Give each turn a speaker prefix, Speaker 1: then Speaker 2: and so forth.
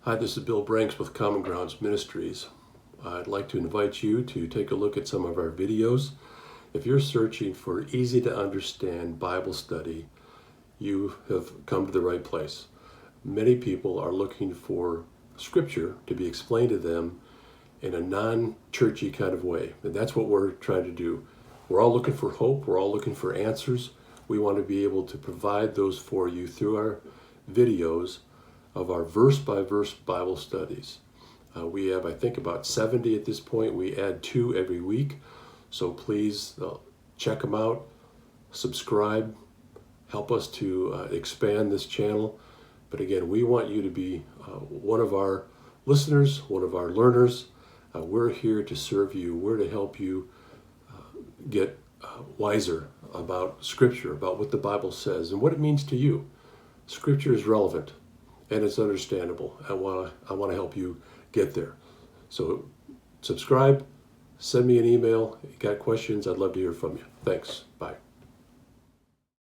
Speaker 1: Hi, this is Bill Branks with Common Grounds Ministries. I'd like to invite you to take a look at some of our videos. If you're searching for easy to understand Bible study, you have come to the right place. Many people are looking for scripture to be explained to them in a non-churchy kind of way. And that's what we're trying to do. We're all looking for hope. We're all looking for answers. We want to be able to provide those for you through our videos of our verse-by-verse Bible studies. We have, I think, about 70 at this point. We add 2 every week. So please check them out, subscribe, help us to expand this channel. But again, we want you to be one of our listeners, one of our learners. We're here to serve you. We're to help you get wiser about Scripture, about what the Bible says and what it means to you. Scripture is relevant and it's understandable. I want to help you get there. So subscribe, send me an email. You got questions, I'd love to hear from you. Thanks. Bye.